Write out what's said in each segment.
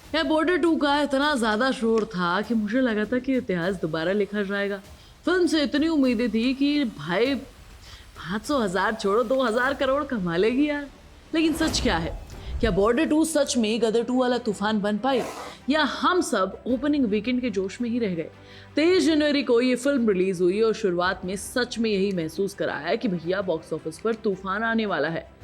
यार बॉर्डर 2 का इतना ज्यादा शोर था कि मुझे लगा था कि इतिहास दोबारा लिखा जाएगा। फिल्म से इतनी उम्मीदें थी कि भाई 500,000 छोड़ो 2,000 करोड़ कमा लेगी यार। लेकिन सच क्या है? क्या बॉर्डर 2 सच में गदर 2 वाला तूफान बन पाई, या हम सब ओपनिंग वीकेंड के जोश में ही रह गए? 23 जनवरी को ये फिल्म रिलीज हुई और शुरुआत में सच में यही महसूस कराया कि भैया बॉक्स ऑफिस पर तूफान आने वाला है।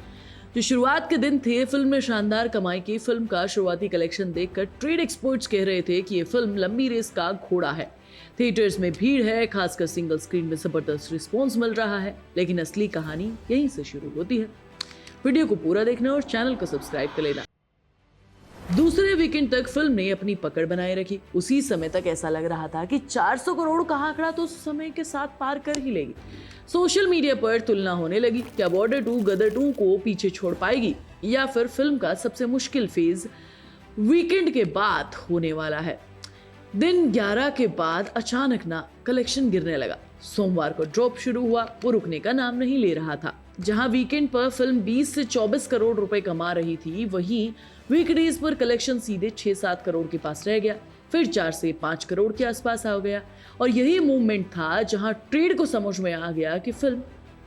जो शुरुआत के दिन थे, फिल्म ने शानदार कमाई की। फिल्म का शुरुआती कलेक्शन देखकर ट्रेड एक्सपर्ट्स कह रहे थे कि ये फिल्म लंबी रेस का घोड़ा है। थिएटर्स में भीड़ है, खासकर सिंगल स्क्रीन में जबरदस्त रिस्पॉन्स मिल रहा है। लेकिन असली कहानी यहीं से शुरू होती है। वीडियो को पूरा देखना और चैनल को सब्सक्राइब कर लेना। दूसरे वीकेंड तक फिल्म ने अपनी पकड़ बनाए रखी। उसी समय तक ऐसा लग रहा था कि 400 करोड़ का आंकड़ा तो समय के साथ पार कर ही लेगी। सोशल मीडिया पर तुलना होने लगी, क्या बॉर्डर 2 गदर 2 को पीछे छोड़ पाएगी, या फिर फिल्म का सबसे मुश्किल फेज वीकेंड के बाद होने वाला है। दिन 11 के बाद अचानक ना कलेक्शन गिरने लगा। सोमवार को ड्रॉप शुरू हुआ, वो रुकने का नाम नहीं ले रहा था। जहां वीकेंड पर फिल्म 20 से 24 करोड़ रुपए कमा रही थी, वहीं वीकडेज पर कलेक्शन सीधे 6-7 करोड़ के पास रह गया, फिर 4 से 5 करोड़ के आसपास आ गया। और यही मूवमेंट था जहां ट्रेड को समझ में आ गया कि फिल्म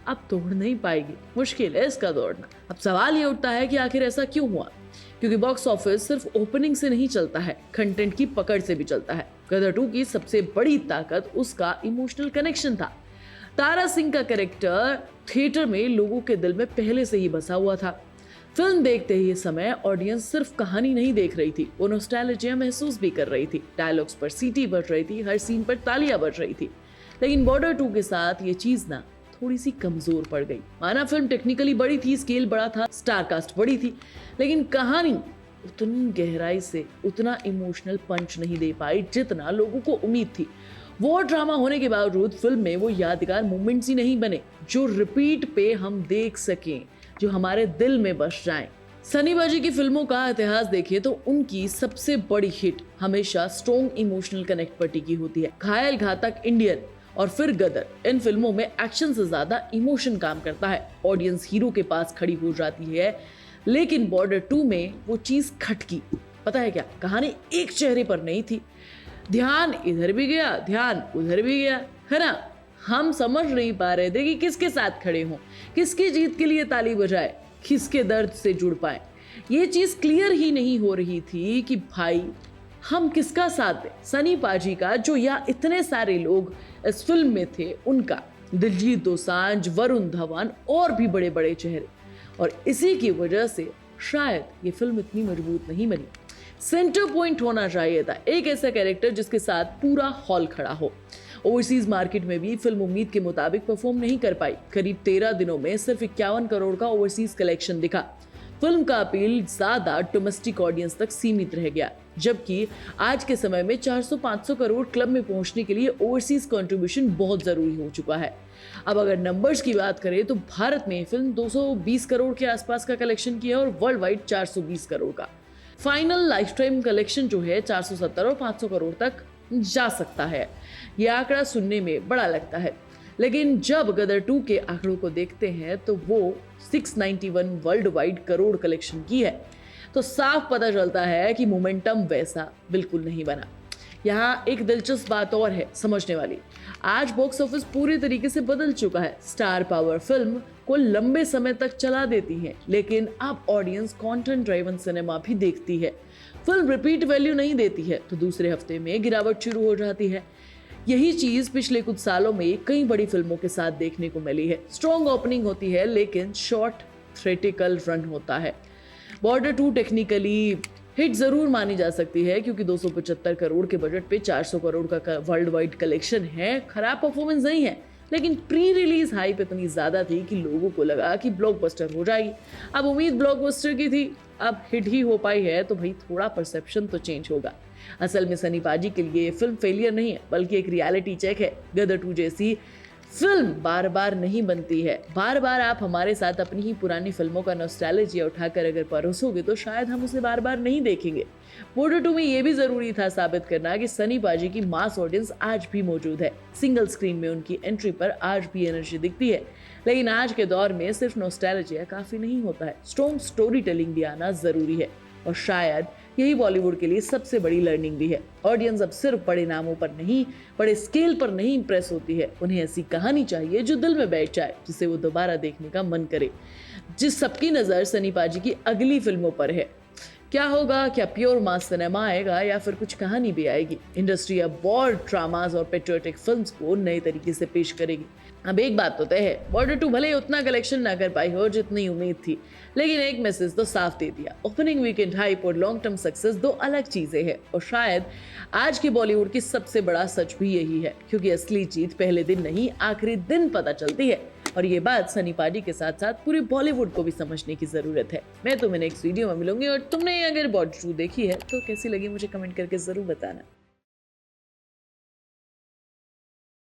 अब तोड़ नहीं पाएगी, मुश्किल है इसका दौड़ना। अब सवाल ये उठता है कि आखिर ऐसा क्यों हुआ? क्योंकि बॉक्स ऑफिस सिर्फ ओपनिंग से नहीं चलता है, कंटेंट की पकड़ से भी चलता है। गदर 2 की सबसे बड़ी ताकत उसका इमोशनल कनेक्शन था। तारा सिंह का कैरेक्टर थिएटर में लोगों के दिल में पहले से ही बसा हुआ था। फिल्म देखते ही समय ऑडियंस सिर्फ कहानी नहीं देख रही थी, वो नॉस्टैल्जिया महसूस भी कर रही थी। डायलॉग्स पर सीटी बज रही थी, हर सीन पर तालियां बज रही थी। लेकिन बॉर्डर 2 के साथ ये चीज ना थोड़ी सी कमजोर पड़ गई। माना फिल्म टेक्निकली बड़ी थी, स्केल बड़ा था, स्टार कास्ट बड़ी थी, लेकिन कहानी उतनी गहराई से उतना इमोशनल पंच नहीं दे पाई जितना लोगों को उम्मीद थी। वॉर ड्रामा होने के बावजूद फिल्म में वो यादगार मोमेंट्स ही नहीं बने जो रिपीट पे हम देख सकें, जो हमारे दिल में बस जाएं। सनी बाजी की फिल्मों का इतिहास देखिए तो उनकी सबसे बड़ी हिट हमेशा स्ट्रॉन्ग इमोशनल कनेक्ट पर टिकी होती है। घायल, घातक, इंडियन और फिर गदर, इन फिल्मों में एक्शन से ज्यादा इमोशन काम करता है। ऑडियंस हीरो के पास खड़ी हो जाती है। लेकिन बॉर्डर 2 में वो चीज खटकी। पता है क्या? कहानी एक चेहरे पर नहीं थी। ध्यान इधर भी गया, ध्यान उधर भी गया, है ना? हम समझ नहीं पा रहे थे कि किसके साथ खड़े हों, किसकी जीत के लिए ताली बजाए, किसके दर्द से जुड़ पाए। ये चीज क्लियर ही नहीं हो रही थी कि भाई हम किसका साथ दें। सनी पाजी का, जो या इतने सारे लोग इस फिल्म में थे, उनका, दिलजीत दोसांझ, वरुण धवन और भी बड़े बड़े चेहरे। और इसी की वजह से शायद ये फिल्म इतनी मजबूत नहीं बनी। सेंटर पॉइंट होना चाहिए था एक ऐसा कैरेक्टर जिसके साथ पूरा हॉल खड़ा हो। ओवरसीज मार्केट में भी फिल्म उम्मीद के मुताबिक परफॉर्म नहीं कर पाई। करीब 13 दिनों में सिर्फ 51 करोड़ का ओवरसीज कलेक्शन दिखा। फिल्म का अपील ज्यादा डोमेस्टिक ऑडियंस तक सीमित रह गया, जबकि आज के समय में 400-500 करोड़ क्लब में पहुंचने के लिए ओवरसीज कंट्रीब्यूशन बहुत जरूरी हो चुका है। अब अगर नंबर्स की बात करें तो भारत में फिल्म 220 करोड़ के आसपास का कलेक्शन किया और वर्ल्ड वाइड 420 करोड़ का। फाइनल लाइफ टाइम कलेक्शन जो है 470 और 500 करोड़ तक जा सकता है। यह आंकड़ा सुनने में बड़ा लगता है, लेकिन जब गदर 2 के आंकड़ों को देखते हैं तो वो 691 वर्ल्ड वाइड करोड़ कलेक्शन की है, तो साफ पता चलता है कि मोमेंटम वैसा बिल्कुल नहीं बना। यहाँ एक दिलचस्प बात और है समझने वाली। आज बॉक्स ऑफिस पूरी तरीके से बदल चुका है। स्टार पावर फिल्म को लंबे समय तक चला देती है, लेकिन अब ऑडियंस कंटेंट ड्राइवन सिनेमा भी देखती है। फिल्म रिपीट वैल्यू नहीं देती है तो दूसरे हफ्ते में गिरावट शुरू हो जाती है। यही चीज पिछले कुछ सालों में कई बड़ी फिल्मों के साथ देखने को मिली है। स्ट्रॉन्ग ओपनिंग होती है लेकिन शॉर्ट थ्रेटिकल रन होता है। बॉर्डर 2 टेक्निकली हिट जरूर मानी जा सकती है क्योंकि 275 करोड़ के बजट पे 400 करोड़ का वर्ल्ड वाइड कलेक्शन है। खराब परफॉर्मेंस नहीं है, लेकिन प्री रिलीज हाइप इतनी ज्यादा थी कि लोगों को लगा कि ब्लॉकबस्टर हो जाएगी। अब उम्मीद ब्लॉकबस्टर की थी, अब हिट ही हो पाई है तो भाई थोड़ा परसेप्शन तो चेंज होगा। असल में सनी पाजी के लिए फिल्म फेलियर नहीं है बल्कि एक रियलिटी चेक है। गदर 2 जैसी फिल्म बार बार नहीं बनती है। बार बार आप हमारे साथ अपनी ही पुरानी फिल्मों का नॉस्टैल्जिया उठाकर अगर परोसोगे तो शायद हम उसे बार बार नहीं देखेंगे। बॉर्डर 2 में ये भी जरूरी था साबित करना कि सनी पाजी की मास ऑडियंस आज भी मौजूद है। सिंगल स्क्रीन में उनकी एंट्री पर आज भी एनर्जी दिखती है। लेकिन आज के दौर में सिर्फ नॉस्टैल्जिया काफी नहीं होता है, स्ट्रॉन्ग स्टोरी टेलिंग भी आना जरूरी है। और शायद यही बॉलीवुड के लिए सबसे बड़ी लर्निंग भी है। ऑडियंस अब सिर्फ बड़े नामों पर नहीं, बड़े स्केल पर नहीं इंप्रेस होती है, उन्हें ऐसी कहानी चाहिए जो दिल में बैठ जाए, जिसे वो दोबारा देखने का मन करे। जिस सबकी नज़र सनी पाजी की अगली फिल्मों पर है, क्या होगा, क्या प्योर मास सिनेमा आएगा या फिर कुछ कहानी भी आएगी? इंडस्ट्री अब वॉर ड्रामास और पेट्रियोटिक फिल्म्स को नए तरीके से पेश करेगी। अब एक बात तो तय है, बॉर्डर 2 भले ही उतना कलेक्शन ना कर पाई हो जितनी उम्मीद थी, लेकिन एक मैसेज तो साफ दे दिया। ओपनिंग वीकेंड हाइप और लॉन्ग टर्म सक्सेस दो अलग चीजें हैं, और शायद आज के बॉलीवुड की सबसे बड़ा सच भी यही है, क्योंकि असली जीत पहले दिन नहीं, आखिरी दिन पता चलती है। और ये बात सनी पाजी के साथ साथ पूरे बॉलीवुड को भी समझने की जरूरत है। मैं तुम्हें नेक्स्ट वीडियो में मिलूंगी, और तुमने अगर बॉर्डर 2 देखी है तो कैसी लगी मुझे कमेंट करके जरूर बताना।